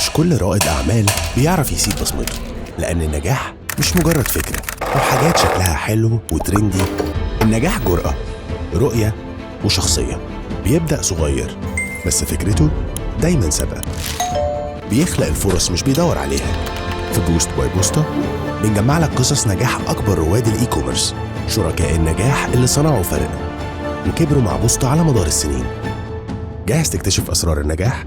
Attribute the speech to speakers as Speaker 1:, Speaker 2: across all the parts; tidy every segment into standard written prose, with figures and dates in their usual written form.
Speaker 1: مش كل رائد أعمال بيعرف يسيب بصمته، لأن النجاح مش مجرد فكرة أو حاجات شكلها حلو وترندي. النجاح جرأة، رؤية، وشخصية. بيبدأ صغير بس فكرته دايما سابقة. بيخلق الفرص مش بيدور عليها. في بوست باي بوسطة بنجمع لك قصص نجاح أكبر رواد الإي كوميرس، شركاء النجاح اللي صنعوا فرق وكبروا مع بوسطة على مدار السنين. جاهز تكتشف أسرار النجاح؟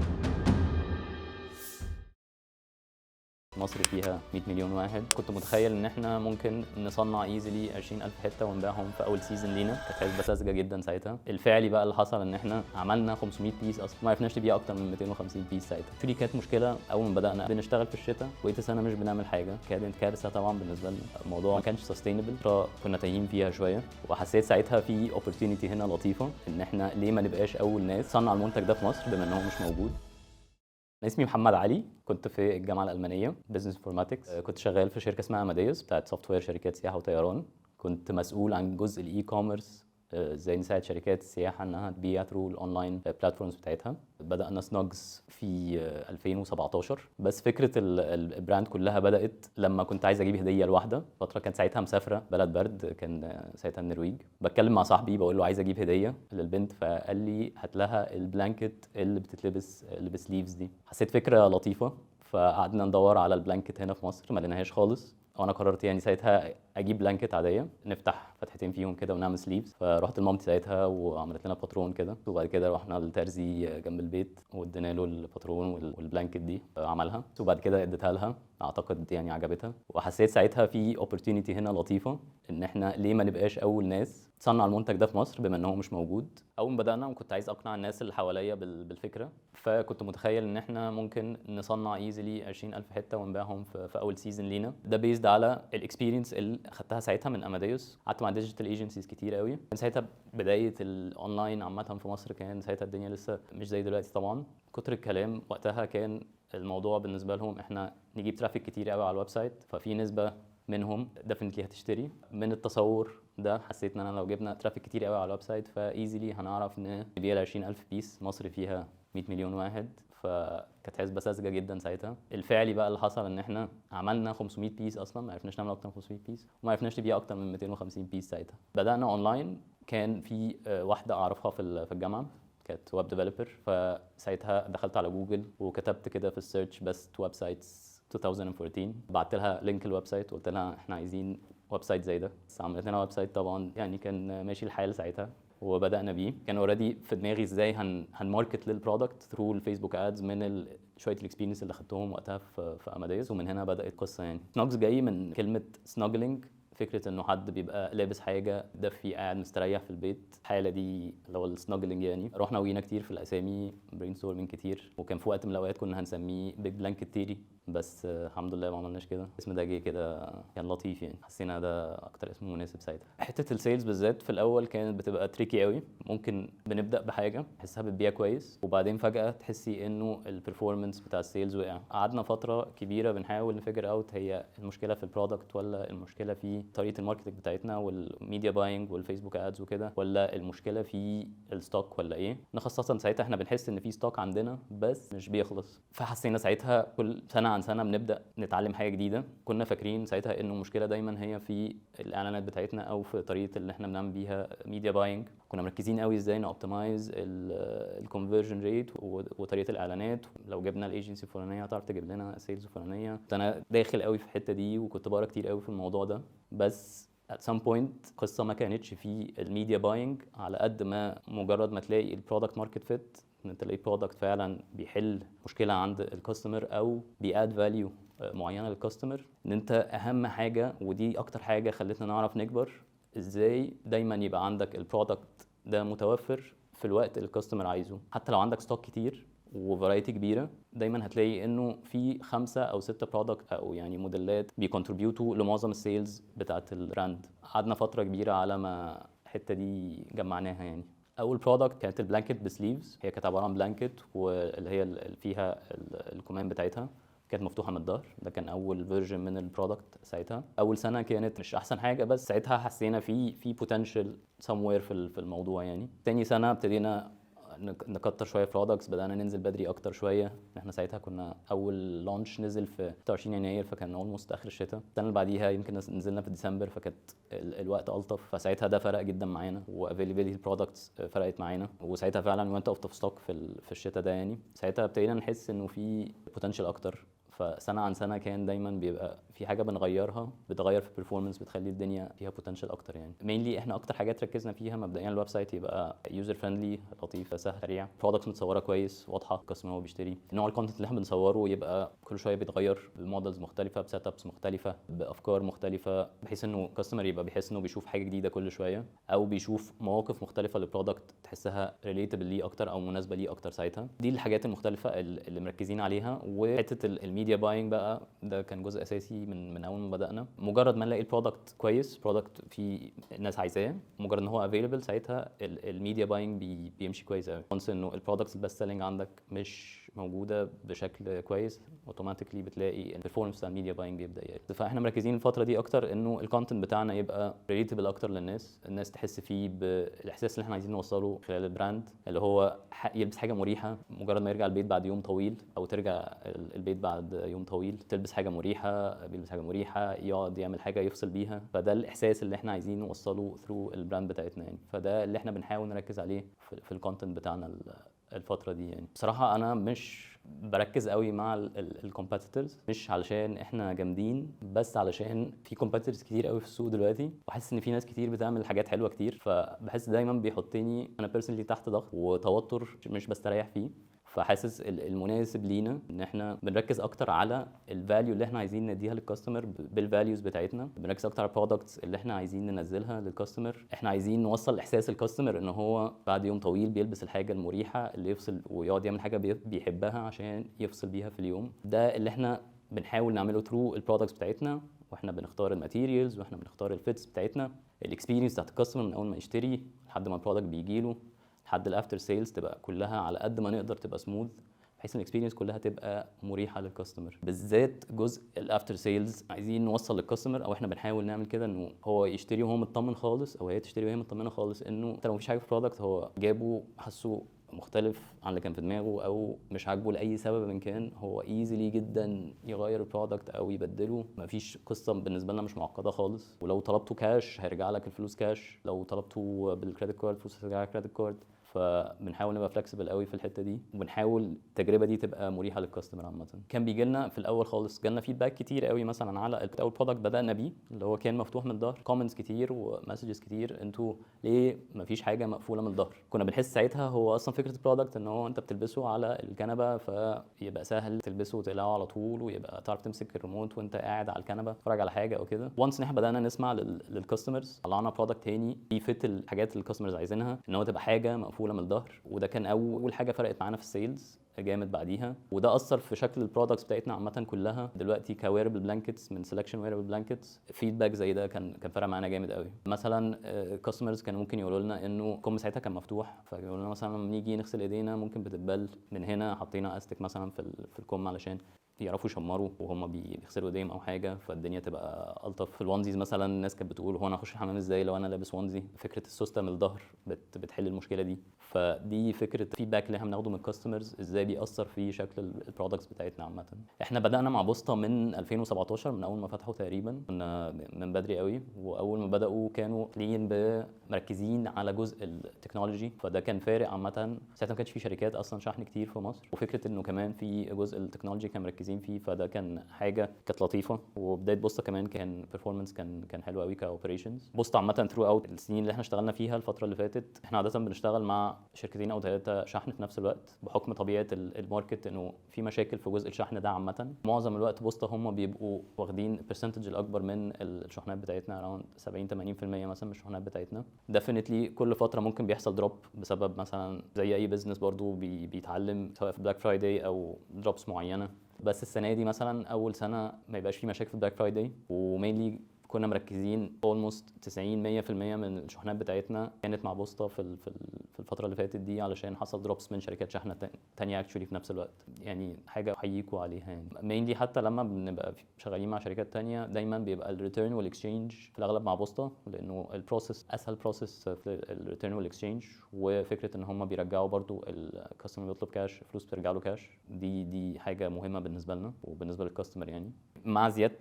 Speaker 2: مصر فيها 100 مليون واحد. كنت متخيل ان احنا ممكن نصنع ايزلي 20,000 حته ونبيعهم في اول سيزون لينا. كانت حسبه ساذجه جدا ساعتها. الفعلي بقى اللي حصل ان احنا عملنا 500 بيس اصلا، ما عرفناش نبيع اكتر من 250 بيس ساعتها. دي كانت مشكله. اول ما بدانا بنشتغل في الشتاء بقيت سنه مش بنعمل حاجه، كانت كارثه طبعا بالنسبه لنا. الموضوع ما كانش سستينبل، كنا تايهين فيها شويه. وحسيت ساعتها في اوبورتيونيتي هنا لطيفه، ان احنا ليه ما نبقاش اول ناس صنع المنتج ده في مصر بما ان هو مش موجود. أنا اسمي محمد علي، كنت في الجامعة الألمانية بزنس انفورماتكس. كنت شغال في شركة اسمها أماديوس بتاعت سوفت وير شركات سياحة وطيران. كنت مسؤول عن جزء الإي كوميرس، ازاي نساعد شركات السياحة انها تبيع ثرو الاونلاين بلاتفورمز بتاعتها. بدأنا سنوجز في 2017، بس فكرة البراند كلها بدأت لما كنت عايز اجيب هدية لواحدة. فترة كانت ساعتها مسافرة بلد برد، كان ساعتها النرويج. بتكلم مع صاحبي بقول له عايز اجيب هدية للبنت، فقال لي هات لها البلانكت اللي بتتلبس اللي بسليفز دي. حسيت فكرة لطيفة، فقعدنا ندور على البلانكت هنا في مصر، ما لقيناهاش خالص. وانا قررت يعني ساعتها اجيب بلانكت عاديه نفتح فتحتين فيهم كده ونعمل سليفز. فرحت لمامتي ساعتها وعملت لنا باترون كده، وبعد كده رحنا للترزي جنب البيت وادينا له الباترون والبلانكت دي عملها، وبعد كده اديتها لها. اعتقد يعني عجبتها، وحسيت ساعتها في اوبورتيونيتي هنا لطيفه، ان احنا ليه ما نبقاش اول ناس تصنع المنتج ده في مصر بما ان هو مش موجود. اول ما بدانا وكنت عايز اقنع الناس اللي حواليا بالفكره، فكنت متخيل ان احنا ممكن نصنع ايزلي 20,000 حته ونبيعهم في اول سيزون لينا. ده بيزد على الاكسبيرينس اللي خدتها ساعتها من اماديوس. قعدت مع ديجيتال ايجنسيز كتير قوي. كان ساعتها بدايه الاونلاين عامه في مصر، كان ساعتها الدنيا لسه مش زي دلوقتي طبعا. كتر الكلام وقتها كان الموضوع بالنسبه لهم احنا نجيب ترافيك كتير قوي على الويب سايت، ففي نسبه منهم ديفنتلي هتشتري. من التصور ده حسيت ان انا لو جبنا ترافيك كتير قوي على الويب سايت فايزلي هنعرف نبيع 20,000 بيس. مصر فيها 100 مليون واحد، فكانت حسبه ساذجه جدا ساعتها. الفعلي بقى اللي حصل ان احنا عملنا 500 بيس اصلا، ما عرفناش نعمل اكتر من 500 بيس، وما عرفناش نبيع اكتر من 250 بيس ساعتها. بدانا اونلاين. كان في واحده اعرفها في الجامعه، كانت ويب ديفلوبر. فساعتها دخلت على جوجل وكتبت كده في السيرش بست ويب سايتس 2014. بعت لها لينك الويب سايت وقلت لها احنا عايزين ويب سايت زي ده. بس عملت لنا ويب سايت طبعا، يعني كان ماشي الحال ساعتها وبدانا بيه. كان اوريدي في دماغي ازاي هنماركت للبرودكت ثرو الفيسبوك ادز من شويه الاكسبيرينس اللي خدتهم وقتها في اماديوس. ومن هنا بدات القصه. يعني سنوجز جاي من كلمه سنوجلينج، فكره انه حد بيبقى لابس حاجه دفي قاعد مستريح في البيت. الحاله دي اللي هو السنوجلينج. يعني رحنا وجينا كتير في الاسامي، برين ستورمينج كتير، وكان في وقت من الاوقات كنا هنسميه بيج بلانكت تيري، بس الحمد لله ما عملناش كده. الاسم ده جه كده كان لطيف، يعني حسينا ده اكتر اسم مناسب ساعتها. حته السيلز بالذات في الاول كانت بتبقى تريكي قوي. ممكن بنبدا بحاجه تحسها بتبيع كويس، وبعدين فجاه تحسي انه البرفورمانس بتاع السيلز وقع. قعدنا فتره كبيره بنحاول نفجر اوت هي المشكله في البرودكت ولا المشكله في طريقه الماركتنج بتاعتنا والميديا باينج والفيسبوك ادز وكده، ولا المشكله في الستوك ولا ايه. خاصه ساعتها احنا بنحس ان في ستوك عندنا بس مش بيخلص. فحسينا ساعتها كل سنه عن سنه بنبدا نتعلم حاجه جديده. كنا فاكرين ساعتها انه المشكله دايما هي في الاعلانات بتاعتنا او في طريقه اللي احنا بنعمل بيها ميديا باينج. كنا مركزين قوي ازاي نوبتمايز الكونفرجن ريت وطريقه الاعلانات. لو جبنا الايجنسي الفلانيه هتعرف تجيب لنا السيلز الفلانيه. انا داخل قوي في الحته دي وكنت بقرا كتير قوي في الموضوع ده. بس at some point قصه ما كانتش في الميديا باينج على قد ما مجرد ما تلاقي البرودكت ماركت فيت، ان تلاقي برودكت فعلا بيحل مشكله عند الكاستمر او بياد فاليو معينه للكاستمر. ان انت اهم حاجه، ودي اكتر حاجه خلتنا نعرف نكبر، ازاي دايما يبقى عندك البرودكت ده متوفر في الوقت اللي الكاستمر عايزه. حتى لو عندك ستوك كتير وفرايتي كبيره، دايما هتلاقي انه في 5 أو 6 برودكت او يعني موديلات بيكونتريبيوتوا لمعظم السيلز بتاعت البراند. قعدنا فتره كبيره على ما الحته دي جمعناها. يعني اول برودكت كانت البلانكت بسليفز. هي كانت عباره عن بلانكت واللي هي اللي فيها الكمام بتاعتها كانت مفتوحه من الظهر. ده كان اول فيرجن من البرودكت ساعتها. اول سنه كانت مش احسن حاجه، بس ساعتها حسينا في بوتنشال سموير في الموضوع. يعني تاني سنه ابتدينا نكتر شويه برودكتس، بدانا ننزل بدري اكتر شويه. احنا ساعتها كنا اول لانش نزل في 26 يناير، فكان اولموست اخر الشتاء. السنه اللي بعديها يمكن نزلنا في ديسمبر، فكانت الوقت الطف، فساعتها ده فرق جدا معانا، وافيلابيلتي البرودكتس فرقت معانا، وساعتها فعلا وانت اوت اوف ستوك في الشتاء ده. يعني ساعتها ابتدينا نحس انه في بوتنشال اكتر. فسنه عن سنه كان دايما بيبقى في حاجه بنغيرها، بتغير في البرفورمانس، بتخلي الدنيا فيها بوتنشال اكتر. يعني مينلي احنا اكتر حاجات ركزنا فيها مبدئيا الويب سايت يبقى يوزر فريندلي، لطيف، سهل، سريع، برودكتس متصوره كويس، واضحه، الكاستمر هو بيشتري. نوع الكونتنت اللي احنا بنصوره يبقى كل شويه بيتغير بمودلز مختلفه، بسيت ابس مختلفه، بافكار مختلفه، بحيث انه الكاستمر يبقى بيحس انه بيشوف حاجه جديده كل شويه، او بيشوف مواقف مختلفه للبرودكت تحسها ريليتابل ليه اكتر او مناسبه ليه اكتر. ساعتها دي الحاجات المختلفه اللي مركزين عليها. وحته الميديا باينج بقى ده كان جزء اساسي من اول ما بدانا. مجرد ما نلاقي البرودكت كويس، برودكت في الناس عايزاه، مجرد ان هو افيلبل، ساعتها الميديا باينج بيمشي كويس قوي. وانس انه البرودكتس البست سيلينج عندك مش موجوده بشكل كويس، اوتوماتيكلي بتلاقي البرفورمانس بتاع الميديا باينج بيبدا يقل. فاحنا مركزين الفتره دي اكتر انه الكونتنت بتاعنا يبقى ريليتابل اكتر للناس، الناس تحس فيه بالاحساس اللي احنا عايزين نوصله خلال البراند، اللي هو يلبس حاجه مريحه مجرد ما يرجع البيت بعد يوم طويل، او ترجع البيت بعد يوم طويل تلبس حاجه مريحه، بيلبس حاجه مريحه، يقعد يعمل حاجه يفصل بيها. فده الاحساس اللي احنا عايزين نوصله ثرو البراند بتاعتنا. يعني فده اللي احنا بنحاول نركز عليه في الكونتنت بتاعنا الفتره دي. يعني بصراحه انا مش بركز قوي مع الكومبيتيتورز، مش علشان احنا جامدين، بس علشان في كومبيتيتورز كتير قوي في السوق دلوقتي، وحاسس ان في ناس كتير بتعمل حاجات حلوه كتير، فبحس دايما بيحطني انا بيرسونلي تحت ضغط وتوتر مش بستريح فيه. فحاسس المناسب لينا ان احنا بنركز اكتر على الفاليو اللي احنا عايزين نديها للكاستمر بالفاليوز بتاعتنا، بنركز اكتر على البرودكتس اللي احنا عايزين ننزلها للكاستمر. احنا عايزين نوصل احساس الكاستمر ان هو بعد يوم طويل بيلبس الحاجه المريحه اللي يفصل ويقعد يعمل حاجه بيحبها عشان يفصل بيها في اليوم. ده اللي احنا بنحاول نعمله ثرو البرودكتس بتاعتنا، واحنا بنختار الماتيريالز، واحنا بنختار الفيتس بتاعتنا، الاكسبيرينس بتاعت الكاستمر من اول ما يشتري لحد ما البرودكت بيجي له لحد الافتر سيلز، تبقى كلها على قد ما نقدر تبقى سموث، بحيث ان الاكسبيرينس كلها تبقى مريحه للكاستمر. بالذات جزء الافتر سيلز عايزين نوصل للكاستمر، او احنا بنحاول نعمل كده، انه هو يشتري وهو مطمن خالص، او هي تشتري وهي مطمنه خالص انه حتى لو مفيش حاجه في البرودكت هو جابه حسه مختلف عن اللي كان في دماغه، او مش عاجبه لاي سبب من كان، هو ايزلي جدا يغير البرودكت او يبدله. مفيش قصه بالنسبه لنا، مش معقده خالص. ولو طلبته كاش هيرجع لك الفلوس كاش، لو طلبته بالكريدت كارد الفلوس هترجع لك كريدت كارد. فبنحاول نبقى فلكسبل قوي في الحته دي، وبنحاول التجربه دي تبقى مريحه للكاستمر عامه. كان بيجي لنا في الاول خالص جالنا فيدباك كتير قوي مثلا على اول برودكت بدانا بيه، اللي هو كان مفتوح من الظهر، كومنتس كتير ومسجز كتير، انتوا ليه مفيش حاجه مقفوله من الظهر؟ كنا بنحس ساعتها هو اصلا فكره البرودكت ان هو انت بتلبسه على الكنبه، فيبقى سهل تلبسه وتقلعه على طول، ويبقى تعرف تمسك الريموت وانت قاعد على الكنبه تتفرج على حاجه او كده. وانس ان احنا بدانا نسمع للكاستمرز، طلعنا برودكت تاني بيفت الحاجات اللي الكاستمرز عايزينها، ان هو تبقى حاجه مقفوله من الظهر، وده كان اول حاجه فرقت معانا في السيلز جامد بعديها. وده اثر في شكل البرودكتس بتاعتنا عامه كلها. دلوقتي كويربل بلانكتس من سelection ويربل بلانكتس، فيدباك زي ده كان فرق معانا جامد قوي. مثلا كاستمرز كانوا ممكن يقولوا لنا انه الكم ساعتها كان مفتوح، فيقولوا لنا مثلا لما نيجي نغسل ايدينا ممكن بتتبل من هنا، حطينا استك مثلا في الكم علشان يعرفوا يشمروا وهم بيغسلوا ايديهم او حاجه، فالدنيا تبقى الطف. في الوانزيز مثلا الناس كانت بتقول هو انا اخش الحمام ازاي لو انا لابس وانزي؟ فكره السوسته من الظهر بتحل المشكله دي. فدي فكره الفيدباك اللي احنا بناخده من الكاستمرز، ازاي بيأثر في شكل البرودكتس بتاعتنا عامه. احنا بدانا مع بوسطه من 2017، من اول ما فتحوا تقريبا، كنا من بدري قوي. واول ما بداوا كانوا لين مركزين على جزء التكنولوجي، فده كان فارق عامه. ساعتها ما كانش في شركات اصلا شحن كتير في مصر، وفكره انه كمان في جزء التكنولوجي كان مركزين فيه، فده كان حاجه كانت لطيفه. وبدايه بوسطه كمان كان بيرفورمانس كان حلو قوي كاوبريشنز. بوسطه عامه ثرو اوت السنين اللي احنا اشتغلنا فيها الفتره اللي فاتت، احنا عاده بنشتغل مع شركتين او ثلاثه شحن في نفس الوقت، بحكم طبيعه الماركت انه في مشاكل في جزء الشحن ده عامه. معظم الوقت بوسطه هم بيبقوا واخدين البرسنتج الاكبر من الشحنات بتاعتنا، اراوند 70-80% مثلا من الشحنات بتاعتنا. ديفينتلي كل فتره ممكن بيحصل دروب بسبب مثلا زي اي بزنس برضو بيتعلم، سواء في بلاك فرايداي او دروبس معينه. بس السنه دي مثلا اول سنه ما يبقاش في مشاكل في بلاك فرايداي، ومينلي كنا مركزين almost 90-100% من الشحنات بتاعتنا كانت مع بوسطه في الفتره اللي فاتت دي علشان حصل دروبس من شركات شحن تانية اكشولي في نفس الوقت. يعني حاجه احييكوا عليها يعني. مينلي حتى لما بنبقى شغالين مع شركات تانية دايما بيبقى الريتيرن والاكسشينج في الاغلب مع بوسطه، لانه البروسيس اسهل بروسيس في الريتيرن والاكسشينج، وفكره ان هم بيرجعوا برضو الكاستمر بيطلب كاش، فلوس بترجع له كاش، دي حاجه مهمه بالنسبه لنا وبالنسبه للكاستمر يعني. مع زياده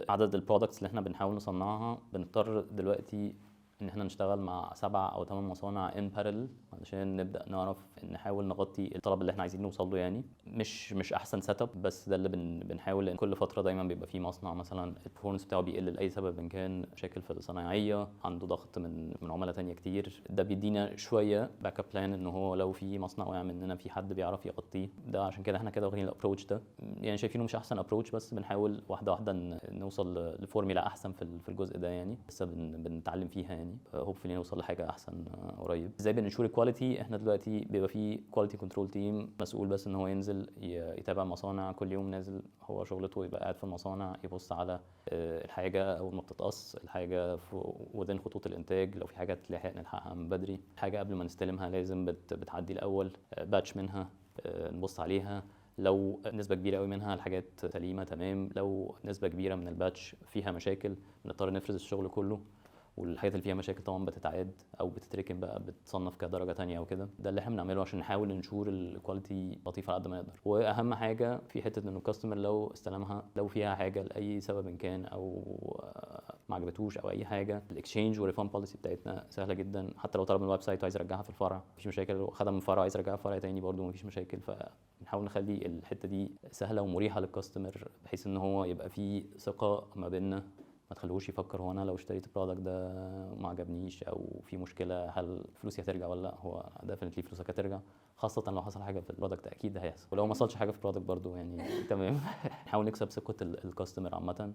Speaker 2: عدد البرودكتس اللي احنا بنحاول نصنعها بنضطر دلوقتي ان احنا نشتغل مع 7 أو 8 مصانع ان بارل علشان نبدا نعرف نحاول نغطي الطلب اللي احنا عايزين نوصل له يعني. مش احسن سيت اب، بس ده اللي بنحاول. ان كل فتره دايما بيبقى في مصنع مثلا البرفورمانس بتاعه بيقل لاي سبب ان كان، مشاكل في الصنايعيه، عنده ضغط من عملاء تانية كتير، ده بيدينا شويه باك اب بلان ان هو لو في مصنع وقع مننا في حد بيعرف يغطيه. ده عشان كده احنا كده واخدين الابروتش ده يعني، شايفينه مش احسن ابروتش، بس بنحاول واحده واحده نوصل لفورميلا احسن في الجزء ده يعني. لسه بنتعلم فيها يعني، هوبفلي نوصل لحاجه احسن قريب. ازاي بنشور الكواليتي؟ احنا دلوقتي بيبقى في كواليتي كنترول تيم مسؤول بس ان هو ينزل يتابع المصانع كل يوم، نازل هو شغلته يبقى قاعد في المصانع يبص على الحاجه اول ما بتتقص، الحاجه وذين خطوط الانتاج، لو في حاجه نلحقها من بدري، حاجه قبل ما نستلمها لازم بتعدي الاول باتش منها نبص عليها، لو نسبة كبيرة قوي منها الحاجات سليمة تمام، لو نسبة كبيرة من الباتش فيها مشاكل بنضطر نفرز الشغل كله، والحاجات اللي فيها مشاكل طبعا بتتعاد او بتتركن بقى بتصنف كدرجه تانية او كده. ده اللي احنا بنعمله عشان نحاول ننشور الكواليتي لطيفه على قد ما نقدر. واهم حاجه في حته انه الكاستمر لو استلمها لو فيها حاجه لاي سبب إن كان او ما عجبتوش او اي حاجه، الاكسشينج والريفاند بوليسي بتاعتنا سهله جدا. حتى لو طلب من الويب سايت وعايز يرجعها في الفرع مفيش مشاكل، لو خدها من فرع وعايز يرجعها في فرع تاني برده مفيش مشاكل. فنحاول نخلي الحته دي سهله ومريحه للكاستمر بحيث ان هو يبقى في ثقه ما بيننا، ما تخلوش يفكر هو انا لو اشتريت البرودكت ده ما عجبنيش او في مشكله هل فلوسي هترجع ولا لا. هو ديفينتلي فلوسك هترجع، خاصه لو حصل حاجه في البرودكت اكيد ده هيحصل، ولو ما حصلش حاجه في البرودكت برضو يعني تمام. نحاول نكسب ثقه الكاستمر عامه،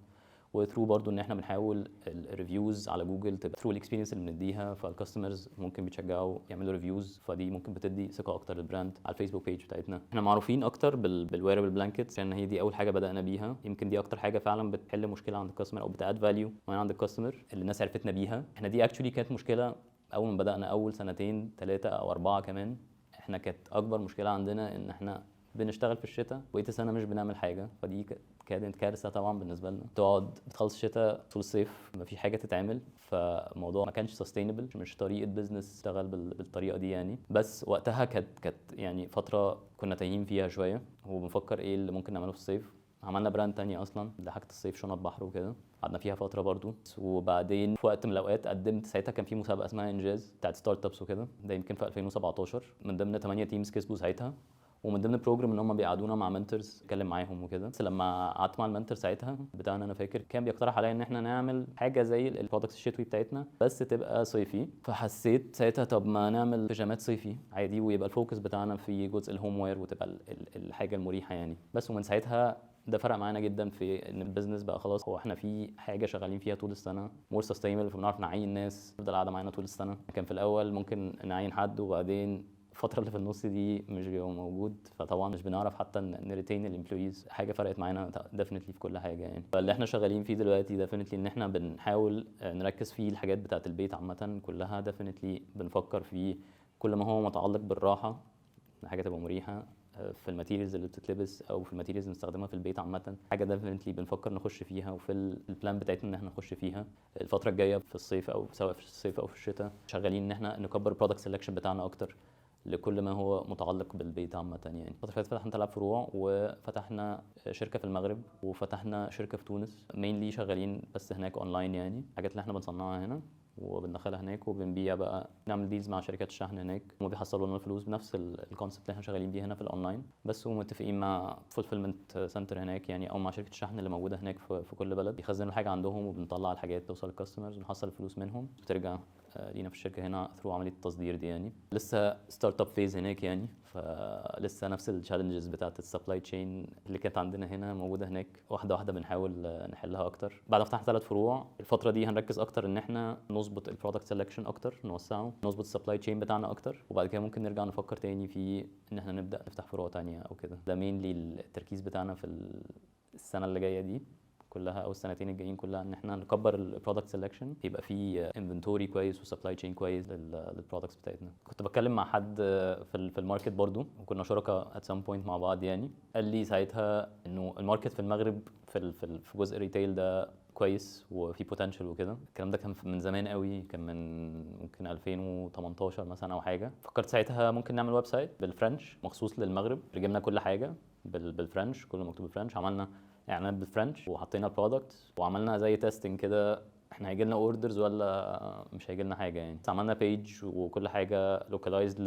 Speaker 2: وثرو برضو ان احنا بنحاول الريفيوز على جوجل تبقى ثرو الاكسبيرينس اللي بنديها، فالكاستمرز ممكن بيتشجعوا يعملوا ريفيوز، فدي ممكن بتدي ثقه اكتر للبراند. على الفيسبوك بيج بتاعتنا احنا معروفين اكتر بالويربل بلانكيتس، لان هي دي اول حاجه بدانا بيها. يمكن دي اكتر حاجه فعلا بتحل مشكله عند الكاستمر او بتاد فاليو عند الكاستمر اللي الناس عرفتنا بيها. احنا دي اكشولي كانت مشكله اول ما بدانا، اول سنتين 3 أو 4 كمان. احنا كانت اكبر مشكله عندنا ان احنا بنشتغل في الشتاء وبقيت السنه مش بنعمل حاجه، فدي كانت كارثه طبعا بالنسبه لنا. تقعد بتخلص الشتاء طول الصيف ما في حاجه تتعمل، فالموضوع ما كانش سستينبل، مش طريقه بزنس تشتغل بالطريقه دي يعني. بس وقتها كانت يعني فتره كنا تايهين فيها شويه وبنفكر ايه اللي ممكن نعمله في الصيف. عملنا براند تاني اصلا لحاجه الصيف، شنط بحر وكده، قعدنا فيها فتره برضو. وبعدين في وقت من الاوقات قدمت، ساعتها كان في مسابقه اسمها انجاز بتاعت ستارت ابس وكده، ده يمكن في 2017، من ضمن 8 تيمز كسبوا ساعتها، ومن ضمن البروجرام ان هم بيقعدونا مع منتورز نتكلم معاهم وكده. بس لما قعدت مع المنتور ساعتها بتاعنا انا فاكر كان بيقترح عليا ان احنا نعمل حاجه زي البرودكتس الشتوي بتاعتنا بس تبقى صيفي. فحسيت ساعتها طب ما نعمل بيجامات صيفي عادي ويبقى الفوكس بتاعنا في جزء الهوم وير وتبقى الحاجه المريحه يعني. بس ومن ساعتها ده فرق معانا جدا في ان البيزنس بقى خلاص هو احنا في حاجه شغالين فيها طول السنه مور سستينبل، فبنعرف نعين ناس تفضل قاعده معانا طول السنه. كان في الاول ممكن نعين حد وبعدين الفترة اللي في النص دي مش بيبقى موجود، فطبعا مش بنعرف حتى نريتين الامبلويز. حاجة فرقت معانا ديفينتلي في كل حاجة يعني. فاللي احنا شغالين فيه دلوقتي ديفينتلي ان احنا بنحاول نركز فيه الحاجات بتاعة البيت عامة كلها. ديفينتلي بنفكر في كل ما هو متعلق بالراحة، حاجة تبقى مريحة في الماتيريالز اللي بتتلبس او في الماتيريالز اللي بنستخدمها في البيت عامه. حاجه ديفينتلي بنفكر نخش فيها وفي البلان بتاعتنا ان احنا نخش فيها الفتره الجايه في الصيف، او سواء في الصيف او في الشتاء. شغالين ان احنا نكبر البرودكت سelection بتاعنا اكتر لكل ما هو متعلق بالبيت عامة يعني. الفترة اللي فاتت فتحنا 3 فروع، وفتحنا شركة في المغرب وفتحنا شركة في تونس. مينلي شغالين بس هناك اونلاين يعني، الحاجات اللي احنا بنصنعها هنا وبندخلها هناك وبنبيع بقى، نعمل ديلز مع شركات الشحن هناك وما بيحصلوا لنا الفلوس بنفس الكونسبت اللي احنا شغالين بيه هنا في الاونلاين بس. ومتفقين مع فولفيلمنت سنتر هناك يعني، او مع شركه الشحن اللي موجوده هناك في كل بلد، بيخزنوا الحاجه عندهم وبنطلع الحاجات توصل للكاستمرز ونحصل الفلوس منهم وترجع لينا في الشركه هنا ثرو عمليه التصدير دي يعني. لسه ستارت اب فيز هناك يعني، فلسه نفس التشالنجز بتاعت السبلاي تشين اللي كانت عندنا هنا موجوده هناك. واحده واحده بنحاول نحلها اكتر. بعد ما فتحنا 3 فروع الفتره دي هنركز اكتر ان احنا نظبط البرودكت سelection اكتر، نوسعه، نظبط السبلاي تشين بتاعنا اكتر، وبعد كده ممكن نرجع نفكر تاني في ان احنا نبدا نفتح فروع تانية او كده. ده مينلي التركيز بتاعنا في السنه اللي جايه دي كلها او السنتين الجايين كلها ان احنا نكبر البرودكت سelection، يبقى في انفنتوري كويس وسبلاي تشين كويس للبرودكتس بتاعتنا. كنت بتكلم مع حد في الماركت برضو، وكنا شركاء at some point مع بعض يعني. قال لي ساعتها انه الماركت في المغرب في جزء الريتيل ده كويس وفي بوتنشال وكده. الكلام ده كان من زمان قوي، كان من ممكن 2018 مثلا او حاجه. فكرت ساعتها ممكن نعمل ويب سايت بالفرنش مخصوص للمغرب، جبنا كل حاجه بالفرنش، كله مكتوب بالفرنش، عملنا اعلانات بالفرنش وحطينا البرودكت وعملنا زي تيستنج كده، احنا هيجي لنا اوردرز ولا مش هيجي لنا حاجه يعني. عملنا بيج وكل حاجه لوكالايزد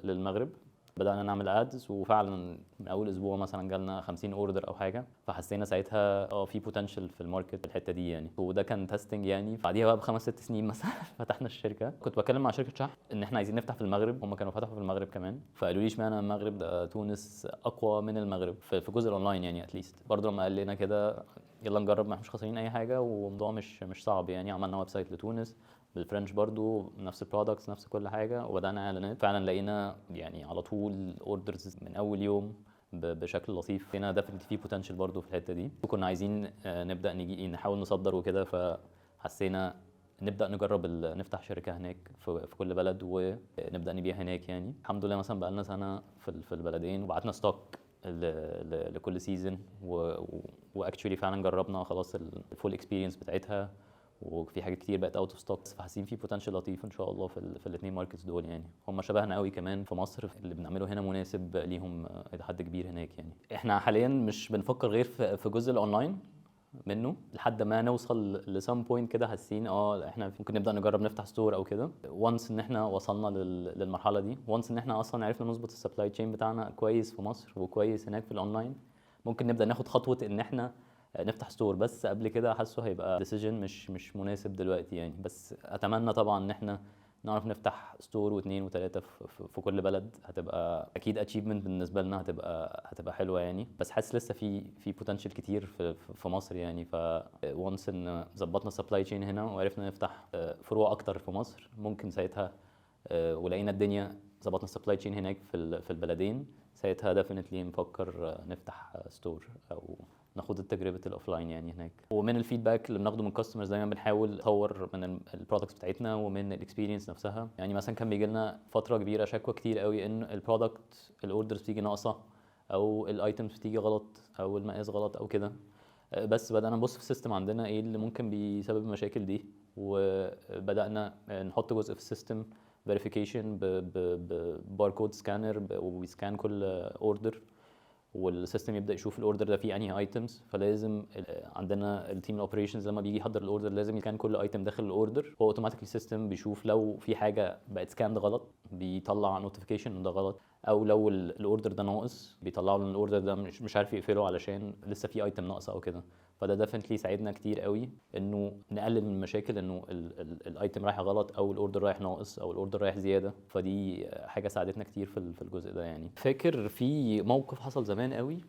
Speaker 2: للمغرب، بدأنا نعمل ادز، وفعلا من اول اسبوع مثلا جالنا 50 اوردر او حاجه. فحسينا ساعتها في بوتنشال في الماركت في الحته دي يعني. وده كان تيستنج يعني. بعديها بقى ب5 6 سنين مثلا فتحنا الشركه. كنت بتكلم مع شركه شحن ان احنا عايزين نفتح في المغرب، هم كانوا فتحوا في المغرب كمان. فقالوا لي اشمعنى المغرب؟ ده تونس اقوى من المغرب في جزء الاونلاين يعني اتليست. برضه لما قال لنا كده يلا نجرب، ما مش خاسرين اي حاجه، والموضوع مش صعب يعني. عملنا ويب سايت لتونس بالفرنش برضو، نفس البرودكتس نفس كل حاجه، وبدانا اعلانات. فعلا لقينا يعني على طول اوردرز من اول يوم بشكل لطيف. هنا ديفنتلي في بوتنشال برضو في الحته دي، وكنا عايزين نبدا نيجي نحاول نصدر وكده. فحسينا نبدا نجرب نفتح شركه هناك في كل بلد ونبدا نبيع هناك يعني. الحمد لله مثلا بقالنا سنه في البلدين، وبعتنا ستوك لكل سيزون، واكشولي فعلا جربنا خلاص الفول اكسبيرينس بتاعتها، وفي حاجات كتير بقت اوت اوف ستوك. فحاسين في بوتنشال لطيف ان شاء الله في الاثنين ماركتس دول يعني. هم شبهنا قوي كمان في مصر، اللي بنعمله هنا مناسب ليهم الى حد كبير هناك يعني. احنا حاليا مش بنفكر غير في جزء الاونلاين منه، لحد ما نوصل لسام بوينت كده حاسين احنا ممكن نبدا نجرب نفتح ستور او كده. وانس ان احنا وصلنا للمرحله دي، وانس ان احنا اصلا عرفنا نظبط السبلاي تشين بتاعنا كويس في مصر وكويس هناك في الاونلاين، ممكن نبدا ناخد خطوه ان احنا نفتح ستور. بس قبل كده حاسه هيبقى ديسيجن مش مناسب دلوقتي يعني. بس اتمنى طبعا ان احنا نعرف نفتح ستور واثنين وثلاثه في كل بلد. هتبقى اكيد اتشيفمنت بالنسبه لنا، هتبقى حلوه يعني. بس حاسس لسه في بوتنشال كتير في مصر يعني. ف وانس ان ظبطنا السبلاي تشين هنا وعرفنا نفتح فروع اكتر في مصر، ممكن ساعتها ولقينا الدنيا ظبطنا السبلاي تشين هناك في البلدين، ساعتها ديفينتلي نفكر نفتح ستور او ناخد تجربه الاوفلاين يعني هناك. ومن الفيدباك اللي بناخده من الكاستمرز دايما بنحاول نطور من البرودكتس بتاعتنا ومن الاكسبيرينس نفسها يعني. مثلا كان بيجي لنا فتره كبيره شكوى كتير قوي ان البرودكت الاوردرز بتيجي ناقصه، او الايتمز بتيجي غلط، او المقاس غلط او كده. بس بدأنا نبص في السيستم عندنا ايه اللي ممكن بيسبب المشاكل دي، وبدأنا نحط جزء في السيستم فيريفيكيشن بباركود سكانر، وبيسكان كل اوردر، والسيستم يبدا يشوف الاوردر ده فيه انهي ايتمز. فلازم عندنا التيم الاوبريشنز لما بيجي يحضر الاوردر لازم يسكان كل ايتم داخل الاوردر. هو اوتوماتيكلي السيستم بيشوف لو في حاجه بقت سكاند غلط، بيطلع نوتيفيكيشن ان ده غلط، او لو الاوردر ده ناقص بيطلع له ان الاوردر ده مش عارف يقفله علشان لسه في ايتم ناقصه او كده. فده ديفنتلي ساعدنا كتير قوي انه نقلل من المشاكل، انه الايتم رايح غلط، او الاوردر رايح ناقص، او الاوردر رايح زياده. فدي حاجه ساعدتنا كتير في الجزء ده يعني. فاكر في موقف حصل زمان قوي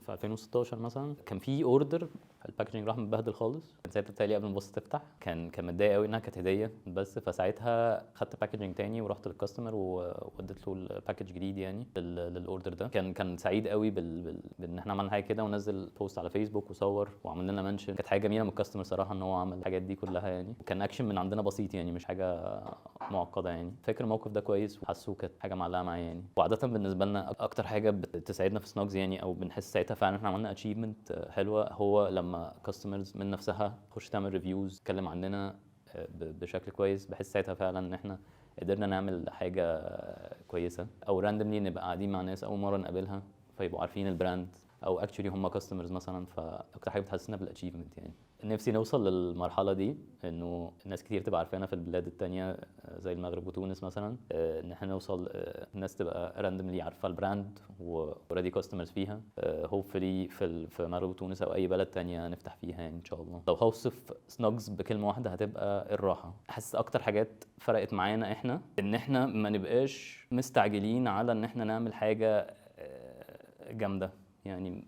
Speaker 2: في 2016 مثلا، كان في اوردر الباكجينج راح متبهدل خالص. كان ساعتها بتاعي قبل ما تبص تفتح كان متضايق قوي انها كانت هديه بس. فساعتها خدت باكجينج تاني ورحت للكاستمر ووديت له الباكج جديد يعني للاوردر ده. كان سعيد قوي بان احنا عملنا حاجه كده، ونزل بوست على فيسبوك وصور وعمل لنا منشن. كانت حاجه جميله من الكاستمر صراحه ان هو عمل الحاجات دي كلها يعني. كان اكشن من عندنا بسيط يعني، مش حاجه معقده يعني. فاكر الموقف ده كويس، وحاسه كانت حاجه معلقه معايا يعني. وعاده بالنسبه لنا اكتر حاجه بتساعدنا في سناجز يعني، او بنحس ساعتها فعلا احنا عملنا اتشيفمنت حلوه، هو لما كاستمرز من نفسها تخش تعمل ريفيوز تتكلم عننا بشكل كويس. بحس ساعتها فعلا ان احنا قدرنا نعمل حاجه كويسه. او راندملي نبقى قاعدين مع ناس اول مره نقابلها فيبقوا عارفين البراند، او اكشولي هم كاستمرز مثلا. فاكتر حاجه بتحسسنا بالاتشيفمنت يعني. نفسي نوصل للمرحله دي، انه ناس كتير تبقى عارفانا في البلاد التانية زي المغرب وتونس مثلا، ان احنا نوصل الناس تبقى راندملي عارفه البراند واوريدي كاستمرز فيها. هوبفلي في المغرب وتونس او اي بلد تانية نفتح فيها يعني ان شاء الله. لو هوصف سناجز بكلمه واحده هتبقى الراحه. احس اكتر حاجات فرقت معانا احنا ان احنا ما نبقاش مستعجلين على ان احنا نعمل حاجه جامده يعني.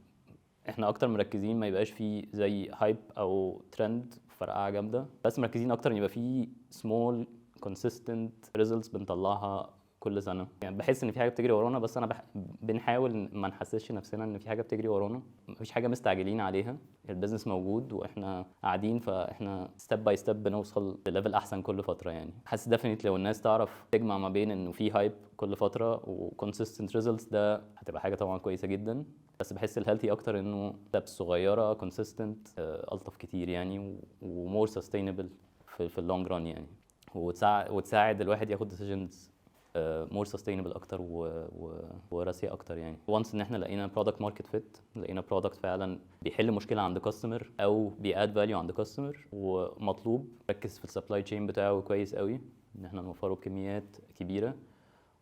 Speaker 2: احنا اكتر مركزين ما يبقاش فيه زي هايب او ترند فرقعه جامده، بس مركزين اكتر ان يبقى فيه سمول كونسيستنت ريزلتس بنطلعها كل سنه يعني. بحس ان في حاجه بتجري ورانا، بس انا بنحاول ما نحسسش نفسنا ان في حاجه بتجري ورانا. مفيش حاجه مستعجلين عليها، البيزنس موجود واحنا قاعدين، فاحنا ستيب باي ستيب بنوصل لليفل احسن كل فتره يعني. حاسس ديفينتلي لو الناس تعرف تجمع ما بين انه في هايب كل فتره وكونسيستنت ريزلتس، ده هتبقى حاجه طبعا كويسه جدا. بس بحس الهيلثي اكتر انه ستبس صغيره كونسيستنت الطف كتير يعني، ومور سستينبل في اللونج ران يعني، وتساعد الواحد ياخد ديسيجنز مور سستينبل اكتر وراسيه اكتر يعني. وانس ان احنا لقينا برودكت ماركت فيت، لقينا برودكت فعلا بيحل مشكله عند كاستمر او بياد فاليو عند كاستمر ومطلوب، ركز في السبلاي تشين بتاعه كويس قوي ان احنا نوفره بكميات كبيره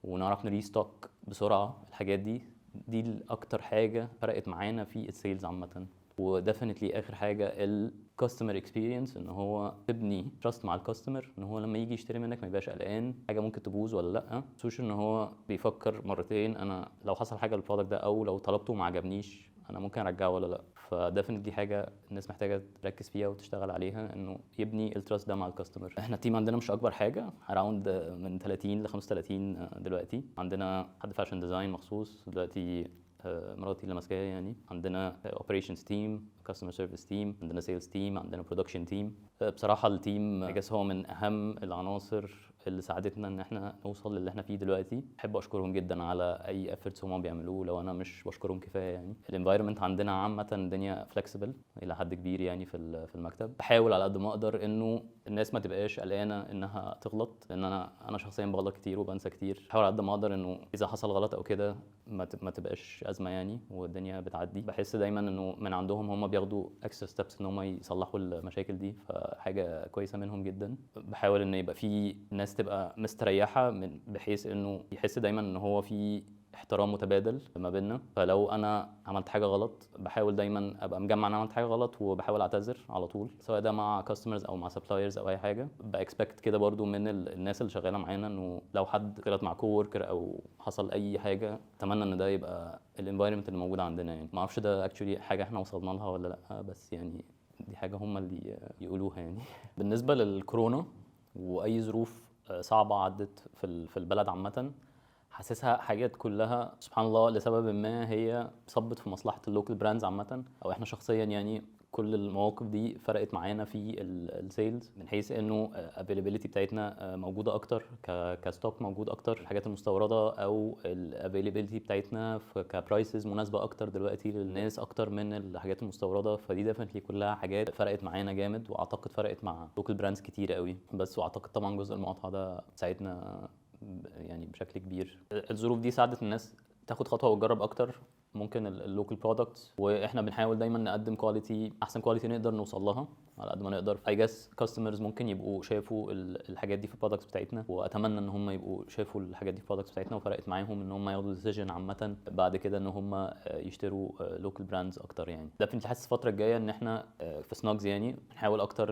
Speaker 2: ونعرف نريستوك بسرعه. الحاجات دي الاكتر حاجه فرقت معانا في السيلز عامه. وديفينتلي اخر حاجه الكاستمر اكسبيرينس، ان هو تبني تراست مع الكاستمر، ان هو لما يجي يشتري منك ما يبقاش قلقان حاجه ممكن تبوظ ولا لا، خصوصا ان هو بيفكر مرتين انا لو حصل حاجه للبرودكت ده او لو طلبته وما عجبنيش انا ممكن ارجعه ولا لا. فديفينتلي حاجه الناس محتاجه تركز فيها وتشتغل عليها، انه يبني التراست ده مع الكاستمر. احنا التيم عندنا مش اكبر حاجه، اراوند من 30 ل 35 دلوقتي. عندنا حد فاشن ديزاين مخصوص دلوقتي مراتي اللي ماسكاها يعني. عندنا اوبريشنز تيم، كاستمر سيرفيس تيم، عندنا سيلز تيم، عندنا برودكشن تيم. بصراحه التيم هو من اهم العناصر اللي ساعدتنا ان احنا نوصل للي احنا فيه دلوقتي. بحب اشكرهم جدا على اي efforts هم بيعملوه، لو انا مش بشكرهم كفايه يعني. الانفايرمنت عندنا عامه الدنيا فلكسبل الى حد كبير يعني في المكتب. بحاول على قد ما اقدر انه الناس ما تبقاش قلقانه انها تغلط، لان انا شخصيا بغلط كتير وبنسى كتير. بحاول على قد ما اقدر انه اذا حصل غلط او كده ما تبقاش ازمه يعني، والدنيا بتعدي. بحس دايما انه من عندهم هم بياخدوا اكسترا ستيبس ان هم يصلحوا المشاكل دي، فحاجه كويسه منهم جدا. بحاول ان يبقى في ناس تبقى مستريحه بحيث انه يحس دايما ان هو في احترام متبادل ما بيننا. فلو انا عملت حاجه غلط بحاول دايما ابقى مجمع ان انا عملت حاجه غلط وبحاول اعتذر على طول، سواء ده مع كاستمرز او مع سبلايرز او اي حاجه. باكسبكت كده برضو من الناس اللي شغاله معانا انه لو حد غلط مع كووركر او حصل اي حاجه اتمنى ان ده يبقى الانفايرمنت اللي موجود عندنا يعني. ما اعرفش ده اكشولي حاجه احنا وصلنا لها ولا لا، بس يعني دي حاجه هم اللي يقولوها يعني. بالنسبه للكورونا واي ظروف صعبه عدت في البلد عامه، حاسسها حاجات كلها سبحان الله لسبب ما هي صبت في مصلحه اللوكال براندز عامه، او احنا شخصيا يعني. كل المواقف دي فرقت معانا في السيلز، من حيث انه الافيلابيلتي بتاعتنا موجوده اكتر، كستوك موجود اكتر، الحاجات المستورده او الافيلابيلتي بتاعتنا كبرايسز مناسبه اكتر دلوقتي للناس اكتر من الحاجات المستورده. فدي ديفنتلي كلها حاجات فرقت معانا جامد، واعتقد فرقت مع لوكال براندز كتير قوي. بس واعتقد طبعا جزء المقاطعه ده ساعدنا يعني بشكل كبير. الظروف دي ساعدت الناس تاخد خطوه وتجرب اكتر ممكن اللوكال برودكتس، واحنا بنحاول دايما نقدم كواليتي، احسن كواليتي نقدر نوصل لها على قد ما نقدر. اي جاس كاستمرز ممكن يبقوا شافوا الحاجات دي في البرودكتس بتاعتنا، واتمنى ان هم يبقوا شافوا الحاجات دي في البرودكتس بتاعتنا وفرقت معاهم ان هم ياخدوا ديسيجن عامه بعد كده ان هم يشتروا لوكال براندز اكتر يعني. ده فنت حاسس الفتره الجايه ان احنا في سناجز يعني نحاول اكتر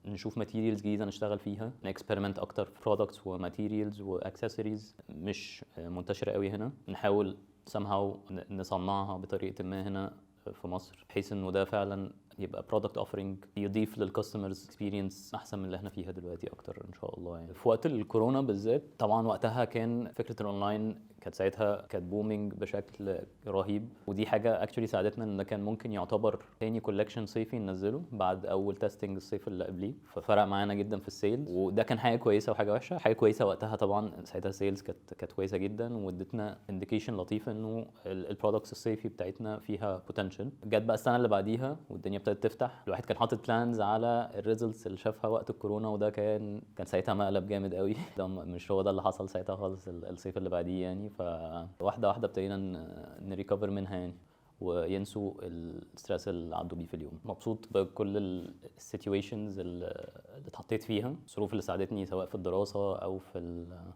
Speaker 2: نشوف ماتيريالز جديده نشتغل فيها، نكسبيرمنت اكتر في برودكتس وماتيريالز واكسسوارز مش منتشره قوي هنا. نحاول somehow نصنعها بطريقه ما هنا في مصر، بحيث انه ده فعلا يبقى برودكت اوفرنج يضيف للكاستمرز اكسبيرينس احسن من اللي احنا فيها دلوقتي اكتر ان شاء الله يعني. في وقت الكورونا بالذات طبعا وقتها كان فكره الاونلاين كانت بومينج بشكل رهيب، ودي حاجه اكشولي ساعدتنا ان كان ممكن يعتبر تاني كولكشن صيفي ننزله بعد اول تيستنج الصيف اللي قبليه، ففرق معانا جدا في السيلز. وده كان حاجه كويسه وحاجه وحشه. حاجه كويسه وقتها طبعا ساعتها السيلز كانت كويسه جدا، وادتنا انديكيشن لطيف انه البرودكتس الصيفي بتاعتنا فيها بوتنشال. جت بقى السنه اللي بعديها والدنيا ابتدت تفتح، الواحد كان حاطط بلانز على الريزلتس اللي شافها وقت الكورونا، وده كان ساعتها مقلب جامد قوي. ده مش هو ده اللي حصل ساعتها خالص الصيف اللي بعديه يعني. فواحده واحده ابتدينا نريكفر منها يعني، وينسوا الستريس اللي عدوا بيه في اليوم. مبسوط بكل السيتويشنز اللي اتحطيت فيها، الظروف اللي ساعدتني سواء في الدراسه او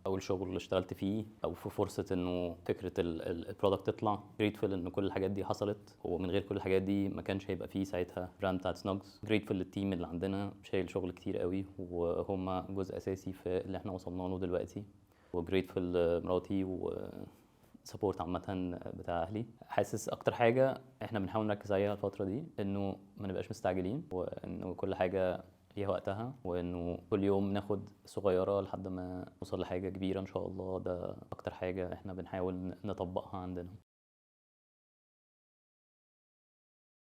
Speaker 2: او الشغل اللي اشتغلت فيه، او في فرصه انه فكره البرودكت تطلع. جريتفul ان كل الحاجات دي حصلت، ومن غير كل الحاجات دي ما كانش هيبقى فيه ساعتها براند بتاعت سناجز. جريتفul للتيم اللي عندنا شايل شغل كتير قوي، وهم جزء اساسي في اللي احنا وصلنا له دلوقتي. وجريتفul لمراتي سبورت عامة بتاع اهلي. حاسس اكتر حاجة احنا بنحاول نركز عليها الفترة دي انه ما نبقاش مستعجلين، وانه كل حاجة ليها وقتها، وانه كل يوم ناخد صغيرة لحد ما نوصل لحاجة كبيرة ان شاء الله. ده اكتر حاجة احنا بنحاول نطبقها عندنا.